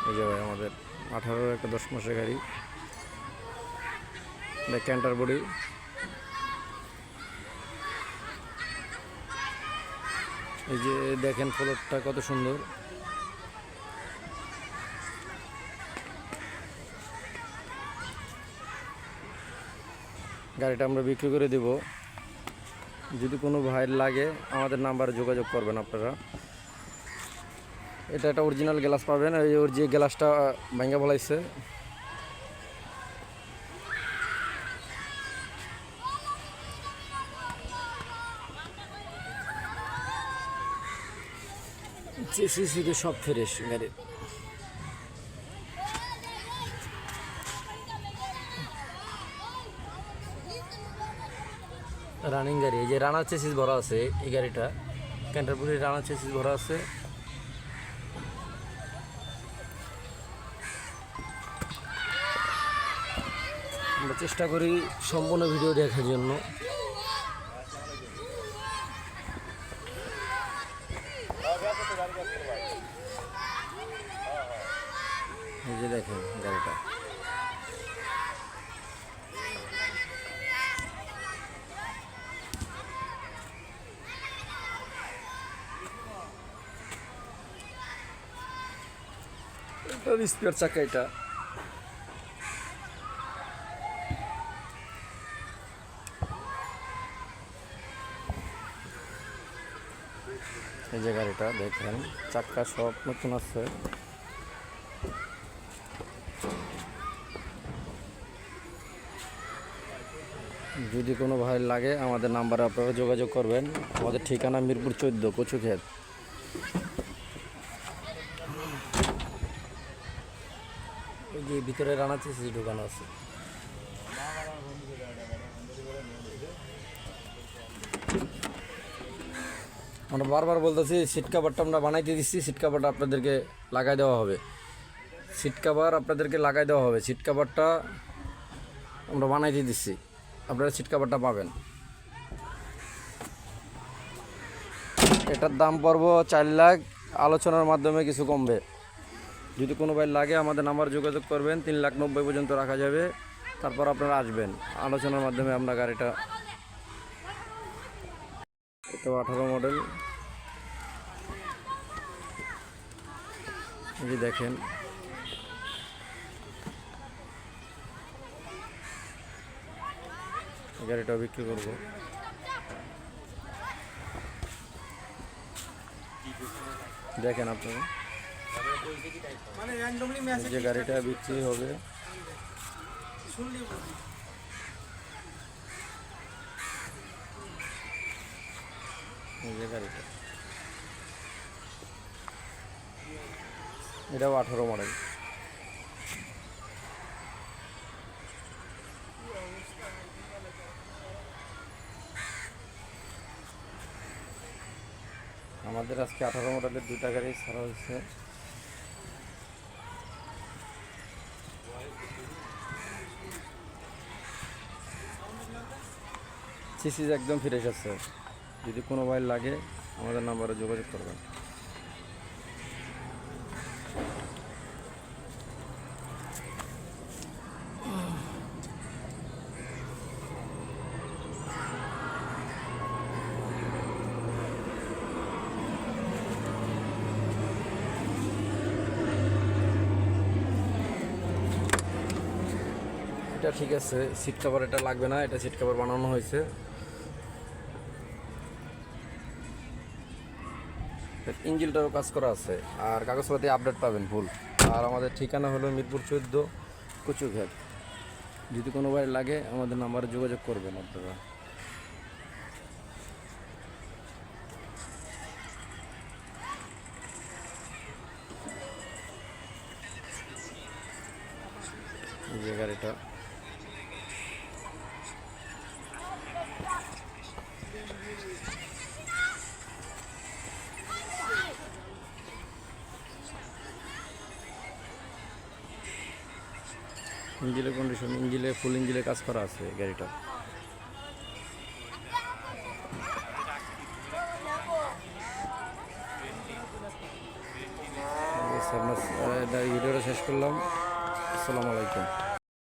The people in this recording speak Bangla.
এই যে ভাই আমাদের 18 একটা 10 মাসের গাড়ি, ক্যান্টার বডি। এই যে দেখেন ফ্লোরটা কত সুন্দর। গাড়িটা আমরা বিক্রি করে দেব। যদি কোনো ভাইয়ের লাগে আমাদের নাম্বারে যোগাযোগ করবেন আপনারা। এটা একটা অরিজিনাল গ্লাস পাবেন, এই ওর যে গ্লাসটা ভাঙ্গা বলাইছে। সিসি সব ফ্রেশ গাড়ির। রানিং গাড়ি, এই যে রানার চেসিস ভরা আছে এই গাড়িটা, ক্যান্টারবুরি রানার চেসিস ভরা আছে। আমরা চেষ্টা করি সম্পূর্ণ ভিডিও দেখার জন্য। এই যে দেখেন গাড়িটা, স্পেয়ার চাকা এটা। এই যে গাড়িটা দেখেন, চাকা সব নতুন আছে। যদি কোনো ভাই লাগে আমাদের নাম্বারে আপনারা যোগাযোগ করবেন। আমাদের ঠিকানা মিরপুর 14 কচুক্ষেত। ওই যে ভিতরে রানা চেসিস ঢোকানো আছে। আমরা বারবার বলতেছি সিট কাভারটা আমরা বানাইতে দিচ্ছি, সিট কাভারটা আপনাদেরকে লাগাই দেওয়া হবে। সিট কাভার আপনাদেরকে লাগাই দেওয়া হবে। সিট কাভারটা আমরা বানাইতে দিচ্ছি, আপনারা সিট কাভারটা পাবেন। এটার দাম পড়বো 4 লাখ, আলোচনার মাধ্যমে কিছু কমবে। যদি কোনো ভাই লাগে আমাদের নাম্বার যোগাযোগ করবেন। 3,90,000 পর্যন্ত রাখা যাবে, তারপর আপনারা আসবেন, আলোচনার মাধ্যমে আমরা গাড়িটা। এটা 18 মডেল। এই যে দেখেন, গাড়িটা বিক্রি করব। দেখেন আপনারা, যে গাড়িটা বিক্রি হবে। এই যে গাড়িটা, এটাও 18 মডেল। আমাদের আজকে 18 মডেলের 2টা গাড়ি ছাড়া হয়েছে। সিসি একদম ফ্রেশ আছে। যদি কোনো ভাই লাগে আমাদের নাম্বারে যোগাযোগ করবেন। এটা ঠিক আছে, সিট কভার এটা লাগবে না, এটা সিট কভার বানানো হয়েছে। ইঞ্জিনটারও কাজ করা আছে, আর কাগজপাতি আপডেট পাবেন ফুল। আর আমাদের ঠিকানা হলো মিরপুর 14 কচুক্ষেত। যদি কোনো ভাই লাগে আমাদের নাম্বারে যোগাযোগ করবেন আপনারা। এই যে গাড়িটা, ইঞ্জিনের কন্ডিশন, ফুল ইঞ্জিনে কাজ করা আছে গাড়িটা। আপনার ভিডিওটা শেষ করলাম। আসসালামু আলাইকুম।